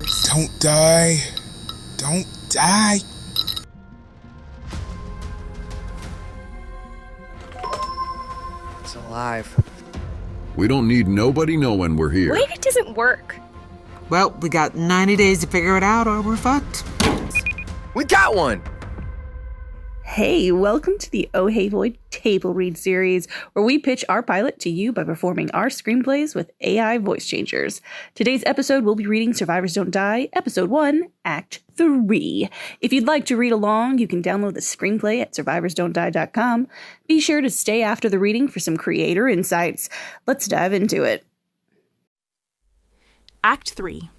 Don't die. Don't die. It's alive. We don't need nobody knowing we're here. Wait, it doesn't work. Well, we got 90 days to figure it out or we're fucked. We got one! Hey, welcome to the Oh Hey Void Table Read series, where we pitch our pilot to you by performing our screenplays with AI voice changers. Today's episode, we'll be reading Survivors Don't Die, Episode 1, Act 3. If you'd like to read along, you can download the screenplay at survivorsdon'tdie.com. Be sure to stay after the reading for some creator insights. Let's dive into it. Act 3.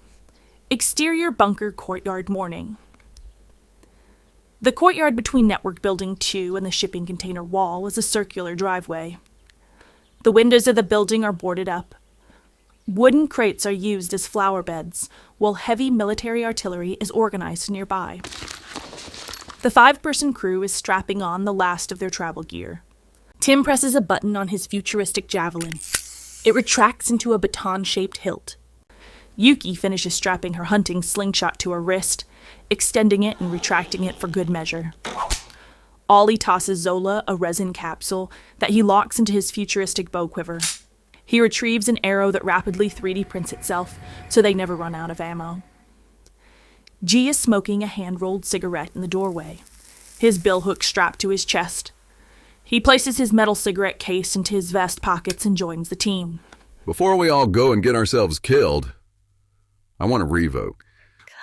Exterior Bunker Courtyard Morning. The courtyard between Network Building 2 and the shipping container wall is a circular driveway. The windows of the building are boarded up. Wooden crates are used as flower beds, while heavy military artillery is organized nearby. The 5-person crew is strapping on the last of their travel gear. Tim presses a button on his futuristic javelin. It retracts into a baton-shaped hilt. Yuki finishes strapping her hunting slingshot to her wrist, extending it and retracting it for good measure. Ollie tosses Zola a resin capsule that he locks into his futuristic bow quiver. He retrieves an arrow that rapidly 3D prints itself, so they never run out of ammo. G is smoking a hand-rolled cigarette in the doorway, his billhook strapped to his chest. He places his metal cigarette case into his vest pockets and joins the team. Before we all go and get ourselves killed, I want to revote.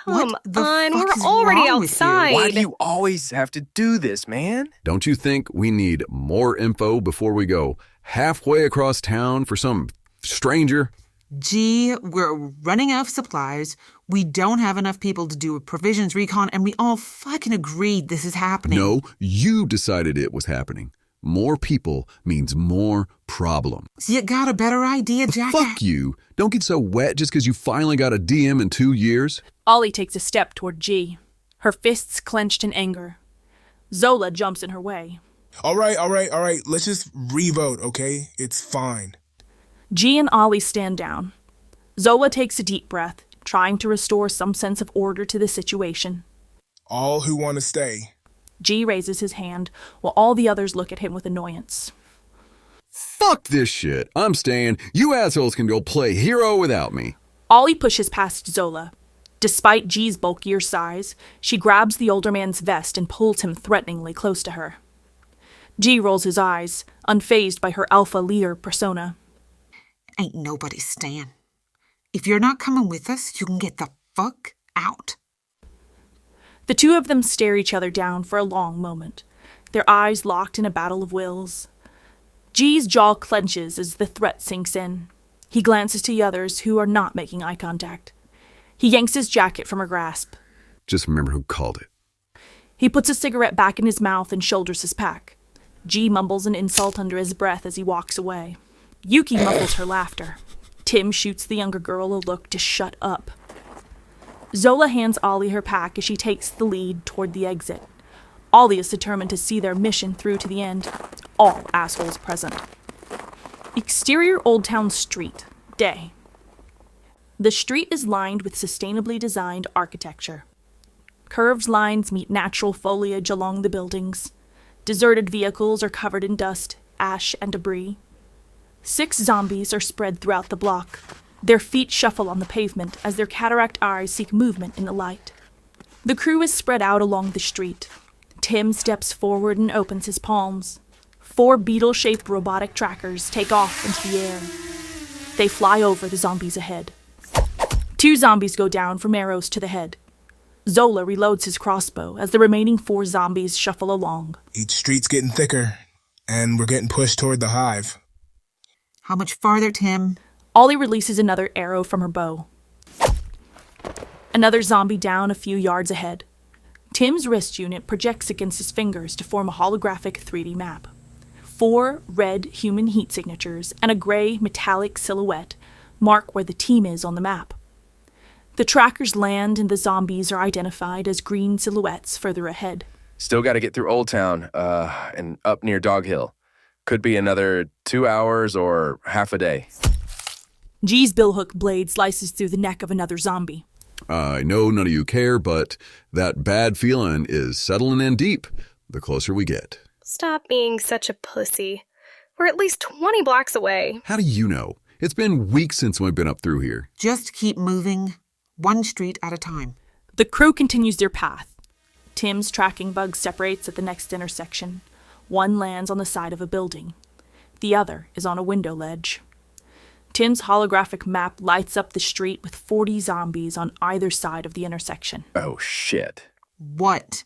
Come What the on, fuck we're is already wrong with you? outside. Why do you always have to do this, man? Don't you think we need more info before we go halfway across town for some stranger? Gee, we're running out of supplies. We don't have enough people to do a provisions recon, and we all fucking agreed this is happening. No, you decided it was happening. More people means more problem. So you got a better idea, Jack? Fuck you. Don't get so wet just because you finally got a DM in 2 years. Ollie takes a step toward G, her fists clenched in anger. Zola jumps in her way. All right. Let's just revote, okay? It's fine. G and Ollie stand down. Zola takes a deep breath, trying to restore some sense of order to the situation. All who want to stay. G raises his hand, while all the others look at him with annoyance. Fuck this shit. I'm staying. You assholes can go play hero without me. Ollie pushes past Zola. Despite G's bulkier size, she grabs the older man's vest and pulls him threateningly close to her. G rolls his eyes, unfazed by her alpha leader persona. Ain't nobody staying. If you're not coming with us, you can get the fuck out. The two of them stare each other down for a long moment, their eyes locked in a battle of wills. G's jaw clenches as the threat sinks in. He glances to the others who are not making eye contact. He yanks his jacket from her grasp. Just remember who called it. He puts a cigarette back in his mouth and shoulders his pack. G mumbles an insult under his breath as he walks away. Yuki muffles her laughter. Tim shoots the younger girl a look to shut up. Zola hands Ollie her pack as she takes the lead toward the exit. Ollie is determined to see their mission through to the end. All assholes present. Exterior Old Town Street. Day. The street is lined with sustainably designed architecture. Curved lines meet natural foliage along the buildings. Deserted vehicles are covered in dust, ash, and debris. 6 zombies are spread throughout the block. Their feet shuffle on the pavement as their cataract eyes seek movement in the light. The crew is spread out along the street. Tim steps forward and opens his palms. 4 beetle-shaped robotic trackers take off into the air. They fly over the zombies ahead. 2 zombies go down from arrows to the head. Zola reloads his crossbow as the remaining 4 zombies shuffle along. Each street's getting thicker, and we're getting pushed toward the hive. How much farther, Tim? Ollie releases another arrow from her bow. Another zombie down a few yards ahead. Tim's wrist unit projects against his fingers to form a holographic 3D map. 4 red human heat signatures and a gray metallic silhouette mark where the team is on the map. The trackers land and the zombies are identified as green silhouettes further ahead. Still got to get through Old Town and up near Dog Hill. Could be another 2 hours or half a day. G's billhook blade slices through the neck of another zombie. I know none of you care, but that bad feeling is settling in deep the closer we get. Stop being such a pussy. We're at least 20 blocks away. How do you know? It's been weeks since we've been up through here. Just keep moving, one street at a time. The crew continues their path. Tim's tracking bug separates at the next intersection. One lands on the side of a building. The other is on a window ledge. Tim's holographic map lights up the street with 40 zombies on either side of the intersection. Oh, shit. What?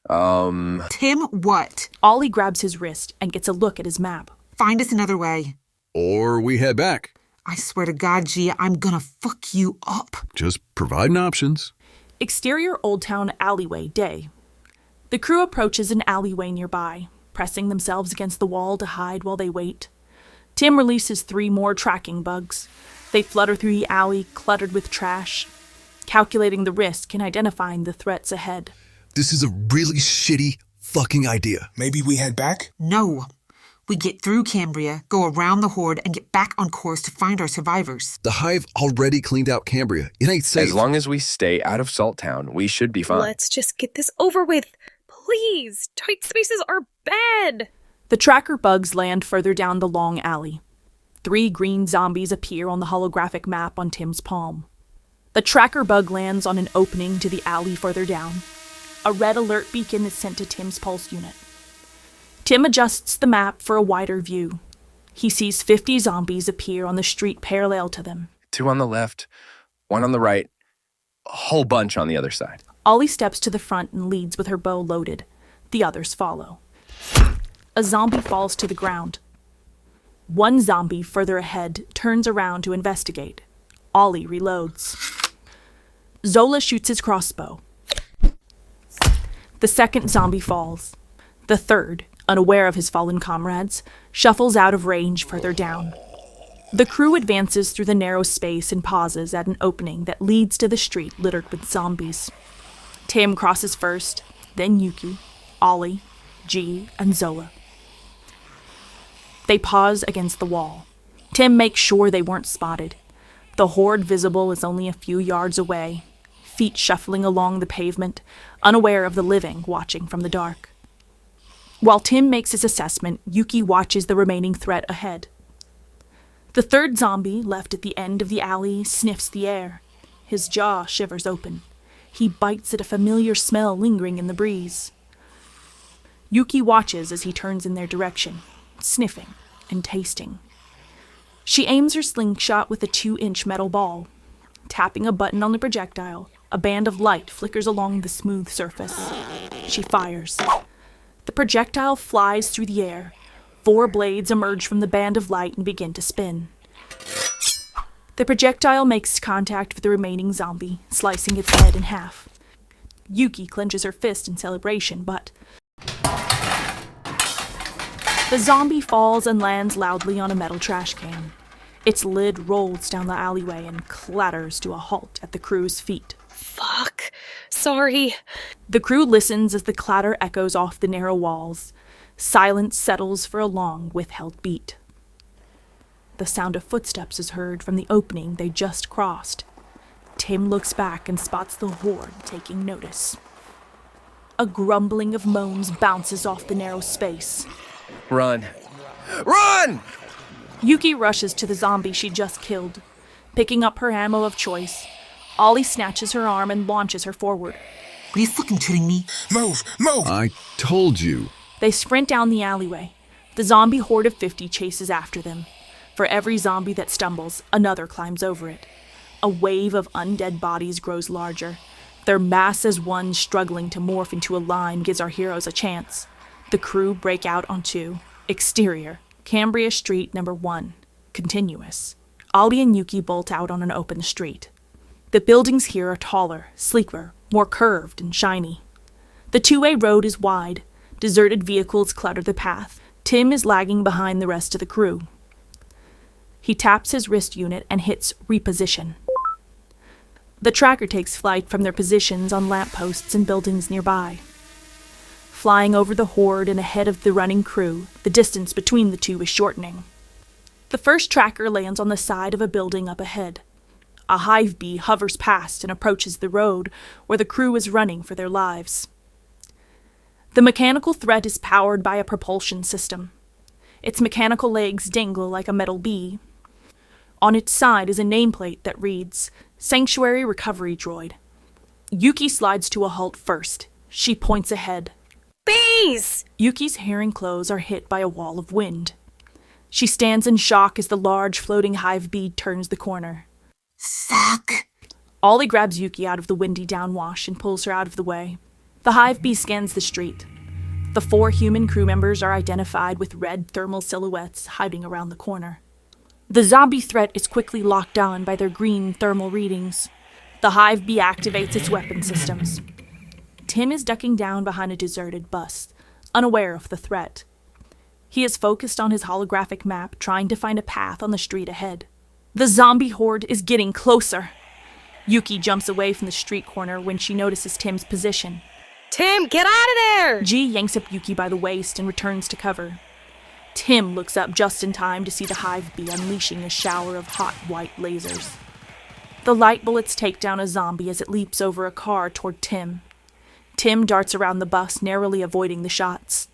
Tim, what? Ollie grabs his wrist and gets a look at his map. Find us another way. Or we head back. I swear to God, G, I'm gonna fuck you up. Just providing options. Exterior Old Town alleyway day. The crew approaches an alleyway nearby, pressing themselves against the wall to hide while they wait. Tim releases 3 more tracking bugs. They flutter through the alley, cluttered with trash, calculating the risk and identifying the threats ahead. This is a really shitty fucking idea. Maybe we head back? No. We get through Cambria, go around the horde, and get back on course to find our survivors. The hive already cleaned out Cambria. It ain't safe. As long as we stay out of Salt Town, we should be fine. Let's just get this over with. Please. Tight spaces are bad. The tracker bugs land further down the long alley. 3 green zombies appear on the holographic map on Tim's palm. The tracker bug lands on an opening to the alley further down. A red alert beacon is sent to Tim's pulse unit. Tim adjusts the map for a wider view. He sees 50 zombies appear on the street parallel to them. 2 on the left, 1 on the right, a whole bunch on the other side. Ollie steps to the front and leads with her bow loaded. The others follow. A zombie falls to the ground. 1 zombie further ahead turns around to investigate. Ollie reloads. Zola shoots his crossbow. The second zombie falls. The third, unaware of his fallen comrades, shuffles out of range further down. The crew advances through the narrow space and pauses at an opening that leads to the street littered with zombies. Tim crosses first, then Yuki, Ollie, G, and Zola. They pause against the wall. Tim makes sure they weren't spotted. The horde visible is only a few yards away, feet shuffling along the pavement, unaware of the living watching from the dark. While Tim makes his assessment, Yuki watches the remaining threat ahead. The third zombie, left at the end of the alley, sniffs the air. His jaw shivers open. He bites at a familiar smell lingering in the breeze. Yuki watches as he turns in their direction, sniffing and tasting. She aims her slingshot with a 2-inch metal ball. Tapping a button on the projectile, a band of light flickers along the smooth surface. She fires. The projectile flies through the air. 4 blades emerge from the band of light and begin to spin. The projectile makes contact with the remaining zombie, slicing its head in half. Yuki clenches her fist in celebration, but the zombie falls and lands loudly on a metal trash can. Its lid rolls down the alleyway and clatters to a halt at the crew's feet. Fuck. Sorry. The crew listens as the clatter echoes off the narrow walls. Silence settles for a long, withheld beat. The sound of footsteps is heard from the opening they just crossed. Tim looks back and spots the horde taking notice. A grumbling of moans bounces off the narrow space. Run. Run! Yuki rushes to the zombie she just killed. Picking up her ammo of choice, Ollie snatches her arm and launches her forward. Are you fucking kidding me? Move! Move! I told you. They sprint down the alleyway. The zombie horde of 50 chases after them. For every zombie that stumbles, another climbs over it. A wave of undead bodies grows larger. Their mass as one struggling to morph into a line gives our heroes a chance. The crew break out on 2. Exterior, Cambria Street number 1. Continuous. Ollie and Yuki bolt out on an open street. The buildings here are taller, sleeker, more curved and shiny. The 2-way road is wide. Deserted vehicles clutter the path. Tim is lagging behind the rest of the crew. He taps his wrist unit and hits reposition. The tracker takes flight from their positions on lampposts and buildings nearby. Flying over the horde and ahead of the running crew, the distance between the two is shortening. The first tracker lands on the side of a building up ahead. A hive bee hovers past and approaches the road where the crew is running for their lives. The mechanical threat is powered by a propulsion system. Its mechanical legs dangle like a metal bee. On its side is a nameplate that reads, Sanctuary Recovery Droid. Yuki slides to a halt first. She points ahead. Bees! Yuki's hair and clothes are hit by a wall of wind. She stands in shock as the large floating hive bee turns the corner. Fuck! Ollie grabs Yuki out of the windy downwash and pulls her out of the way. The hive bee scans the street. The 4 human crew members are identified with red thermal silhouettes hiding around the corner. The zombie threat is quickly locked on by their green thermal readings. The hive bee activates its weapon systems. Tim is ducking down behind a deserted bus, unaware of the threat. He is focused on his holographic map, trying to find a path on the street ahead. The zombie horde is getting closer. Yuki jumps away from the street corner when she notices Tim's position. Tim, get out of there! G yanks up Yuki by the waist and returns to cover. Tim looks up just in time to see the hive bee unleashing a shower of hot white lasers. The light bullets take down a zombie as it leaps over a car toward Tim. Tim darts around the bus, narrowly avoiding the shots.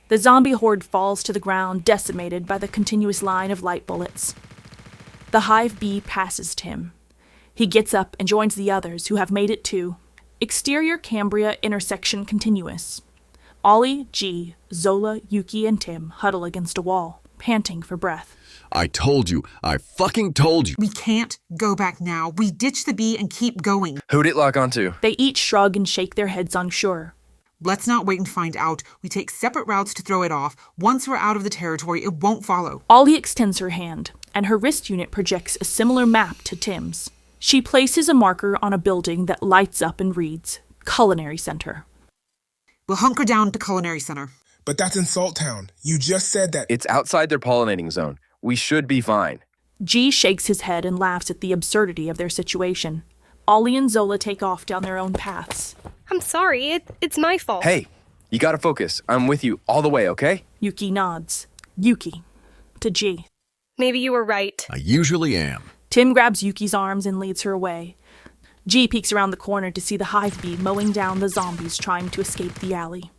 The zombie horde falls to the ground, decimated by the continuous line of light bullets. The hive bee passes Tim. He gets up and joins the others, who have made it too. Exterior Cambria intersection continuous. Ollie, G, Zola, Yuki, and Tim huddle against a wall, panting for breath. I told you. I fucking told you. We can't go back now. We ditch the bee and keep going. Who'd it lock onto? They each shrug and shake their heads unsure. Let's not wait and find out. We take separate routes to throw it off. Once we're out of the territory, it won't follow. Ollie extends her hand, and her wrist unit projects a similar map to Tim's. She places a marker on a building that lights up and reads, Culinary Center. We'll hunker down to Culinary Center. But that's in Salt Town. You just said that. It's outside their pollinating zone. We should be fine. G shakes his head and laughs at the absurdity of their situation. Ollie and Zola take off down their own paths. I'm sorry, it's my fault. Hey, you gotta focus. I'm with you all the way, okay? Yuki nods. Yuki. To G. Maybe you were right. I usually am. Tim grabs Yuki's arms and leads her away. G peeks around the corner to see the hive bee mowing down the zombies trying to escape the alley.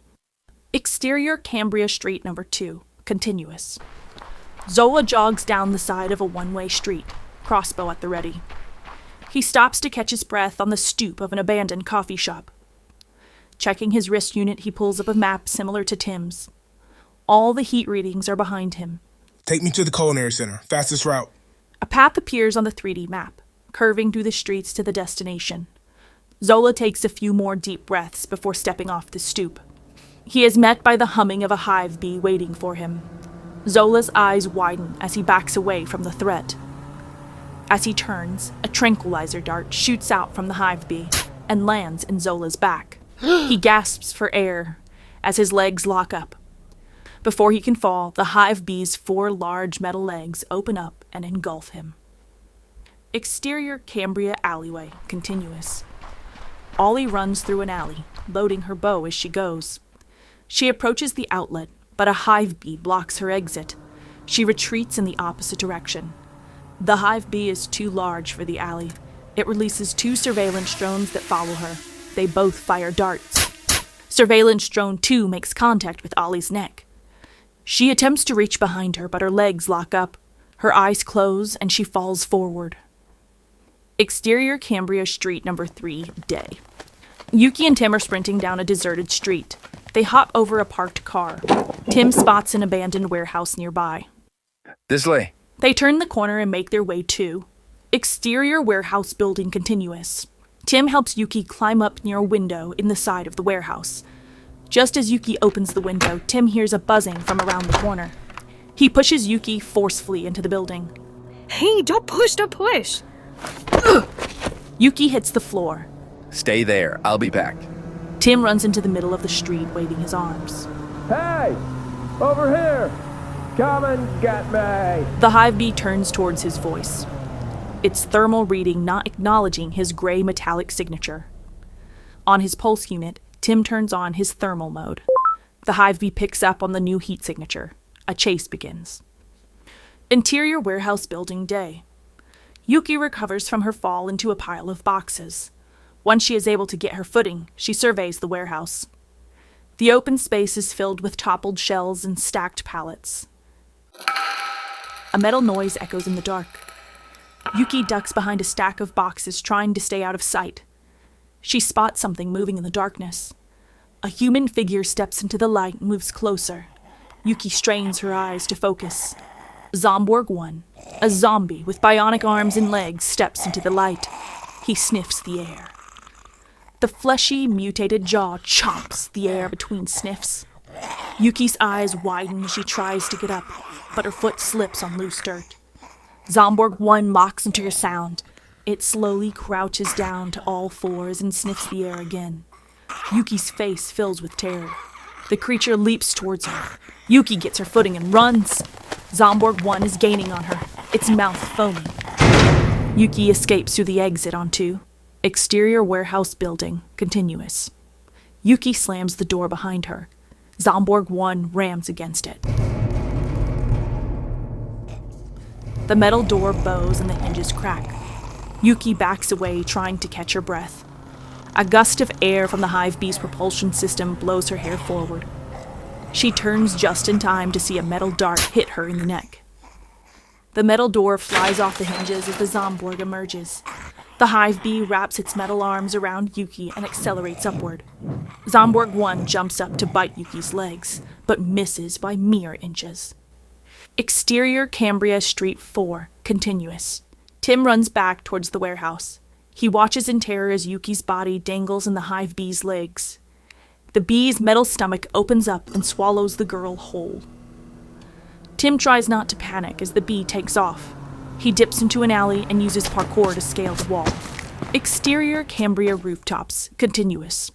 Exterior Cambria Street number 2. Continuous. Zola jogs down the side of a one-way street, crossbow at the ready. He stops to catch his breath on the stoop of an abandoned coffee shop. Checking his wrist unit, he pulls up a map similar to Tim's. All the heat readings are behind him. Take me to the Culinary Center. Fastest route. A path appears on the 3D map, curving through the streets to the destination. Zola takes a few more deep breaths before stepping off the stoop. He is met by the humming of a hive bee waiting for him. Zola's eyes widen as he backs away from the threat. As he turns, a tranquilizer dart shoots out from the hive bee and lands in Zola's back. He gasps for air as his legs lock up. Before he can fall, the hive bee's 4 large metal legs open up and engulf him. Exterior Cambria alleyway, continuous. Ollie runs through an alley, loading her bow as she goes. She approaches the outlet, but a hive bee blocks her exit. She retreats in the opposite direction. The hive bee is too large for the alley. It releases 2 surveillance drones that follow her. They both fire darts. Surveillance drone 2 makes contact with Ollie's neck. She attempts to reach behind her, but her legs lock up. Her eyes close, and she falls forward. Exterior Cambria Street number 3, day. Yuki and Tim are sprinting down a deserted street. They hop over a parked car. Tim spots an abandoned warehouse nearby. This way. They turn the corner and make their way to exterior warehouse building continuous. Tim helps Yuki climb up near a window in the side of the warehouse. Just as Yuki opens the window, Tim hears a buzzing from around the corner. He pushes Yuki forcefully into the building. Hey, don't push. Yuki hits the floor. Stay there. I'll be back. Tim runs into the middle of the street, waving his arms. Hey! Over here! Come and get me! The hive bee turns towards his voice. Its thermal reading not acknowledging his gray metallic signature. On his pulse unit, Tim turns on his thermal mode. The hive bee picks up on the new heat signature. A chase begins. Interior warehouse building day. Yuki recovers from her fall into a pile of boxes. Once she is able to get her footing, she surveys the warehouse. The open space is filled with toppled shelves and stacked pallets. A metal noise echoes in the dark. Yuki ducks behind a stack of boxes, trying to stay out of sight. She spots something moving in the darkness. A human figure steps into the light and moves closer. Yuki strains her eyes to focus. Zomborg 1, a zombie with bionic arms and legs, steps into the light. He sniffs the air. The fleshy, mutated jaw chomps the air between sniffs. Yuki's eyes widen as she tries to get up, but her foot slips on loose dirt. Zomborg 1 mocks into her sound. It slowly crouches down to all fours and sniffs the air again. Yuki's face fills with terror. The creature leaps towards her. Yuki gets her footing and runs. Zomborg 1 is gaining on her, its mouth foaming. Yuki escapes through the exit on 2. Exterior warehouse building, continuous. Yuki slams the door behind her. Zomborg 1 rams against it. The metal door bows and the hinges crack. Yuki backs away, trying to catch her breath. A gust of air from the hive bee's propulsion system blows her hair forward. She turns just in time to see a metal dart hit her in the neck. The metal door flies off the hinges as the Zomborg emerges. The hive bee wraps its metal arms around Yuki and accelerates upward. Zomborg 1 jumps up to bite Yuki's legs, but misses by mere inches. Exterior Cambria Street 4, continuous. Tim runs back towards the warehouse. He watches in terror as Yuki's body dangles in the hive bee's legs. The bee's metal stomach opens up and swallows the girl whole. Tim tries not to panic as the bee takes off. He dips into an alley and uses parkour to scale the wall. Exterior Cambria rooftops, continuous.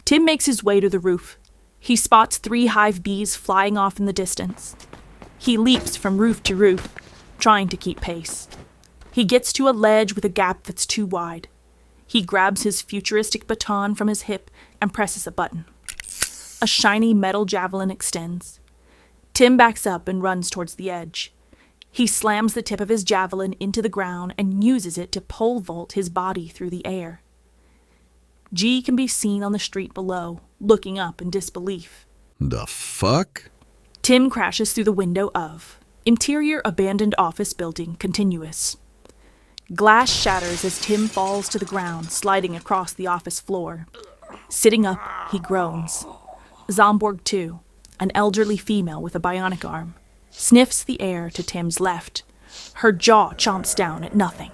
Tim makes his way to the roof. He spots 3 hive bees flying off in the distance. He leaps from roof to roof, trying to keep pace. He gets to a ledge with a gap that's too wide. He grabs his futuristic baton from his hip and presses a button. A shiny metal javelin extends. Tim backs up and runs towards the edge. He slams the tip of his javelin into the ground and uses it to pole vault his body through the air. G can be seen on the street below, looking up in disbelief. The fuck? Tim crashes through the window of interior abandoned office building, continuous. Glass shatters as Tim falls to the ground, sliding across the office floor. Sitting up, he groans. Zomborg 2, an elderly female with a bionic arm, sniffs the air to Tim's left. Her jaw chomps down at nothing.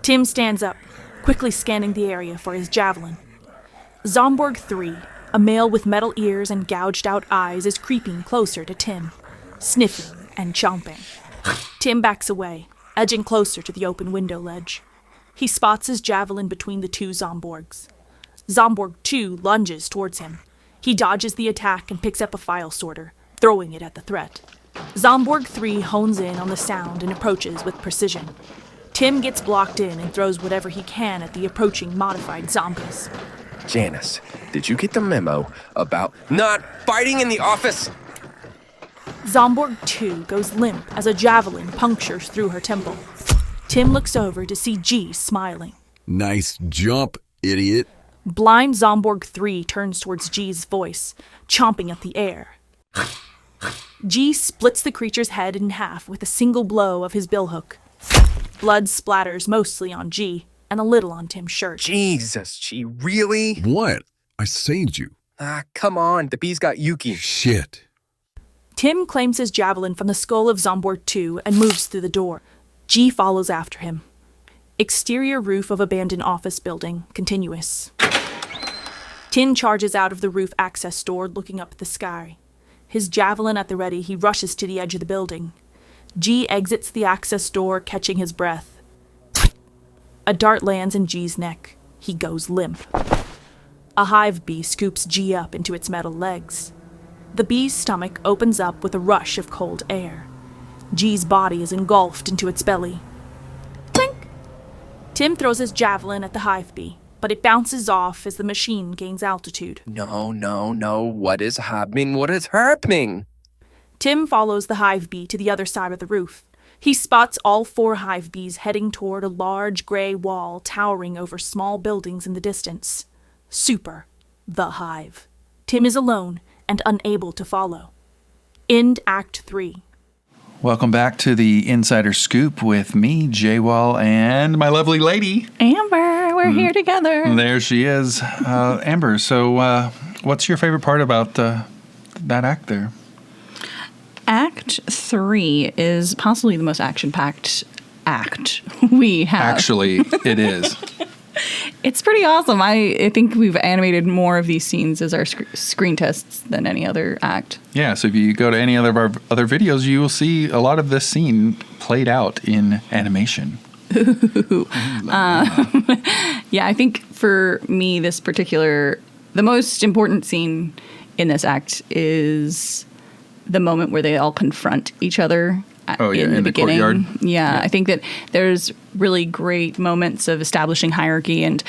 Tim stands up, quickly scanning the area for his javelin. Zomborg 3, a male with metal ears and gouged-out eyes, is creeping closer to Tim, sniffing and chomping. Tim backs away, edging closer to the open window ledge. He spots his javelin between the 2 Zomborgs. Zomborg 2 lunges towards him. He dodges the attack and picks up a file sorter, throwing it at the threat. Zomborg 3 hones in on the sound and approaches with precision. Tim gets blocked in and throws whatever he can at the approaching modified zombies. Janice, did you get the memo about not fighting in the office? Zomborg 2 goes limp as a javelin punctures through her temple. Tim looks over to see G smiling. Nice jump, idiot. Blind Zomborg 3 turns towards G's voice, chomping at the air. G splits the creature's head in half with a single blow of his billhook. Blood splatters mostly on G and a little on Tim's shirt. Jesus, G, really? What? I saved you. Come on, the bee's got Yuki. Shit. Tim claims his javelin from the skull of Zomborg 2 and moves through the door. G follows after him. Exterior roof of abandoned office building, continuous. Tim charges out of the roof access door, looking up at the sky. His javelin at the ready, he rushes to the edge of the building. G exits the access door, catching his breath. A dart lands in G's neck. He goes limp. A hive bee scoops G up into its metal legs. The bee's stomach opens up with a rush of cold air. G's body is engulfed into its belly. Clink! Tim throws his javelin at the hive bee, but it bounces off as the machine gains altitude. No. What is happening? What is happening? Tim follows the hive bee to the other side of the roof. He spots all 4 hive bees heading toward a large gray wall towering over small buildings in the distance. Super, the hive. Tim is alone and unable to follow. End Act 3. Welcome back to the Insider Scoop with me, J-Wall, and my lovely lady. Amber, we're here together. There she is. Amber, so what's your favorite part about that act there? Act 3 is possibly the most action-packed act we have. Actually, it is. It's pretty awesome. I think we've animated more of these scenes as our screen tests than any other act. Yeah, so if you go to any other of our other videos, you will see a lot of this scene played out in animation. Yeah, I think for me, the most important scene in this act is the moment where they all confront each other in the beginning. Courtyard. Yeah, I think that there's really great moments of establishing hierarchy and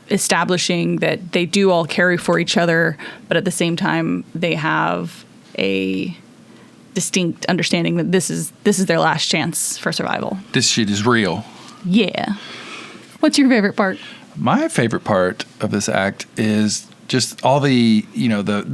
establishing that they do all carry for each other, but at the same time they have a distinct understanding that this is their last chance for survival. This shit is real. Yeah. What's your favorite part? My favorite part of this act is just all the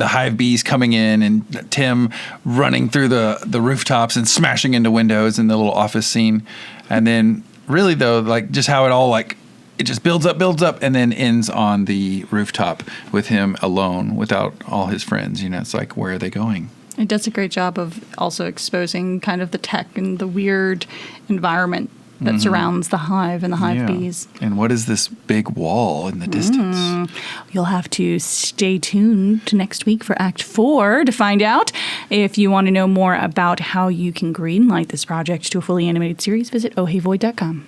hive bees coming in and Tim running through the rooftops and smashing into windows in the little office scene. And then really though, like just how it all like, it just builds up and then ends on the rooftop with him alone without all his friends. It's like, where are they going? It does a great job of also exposing kind of the tech and the weird environment that surrounds the hive and the hive bees. And what is this big wall in the distance? You'll have to stay tuned to next week for Act 4 to find out. If you want to know more about how you can greenlight this project to a fully animated series, visit ohheyvoid.com.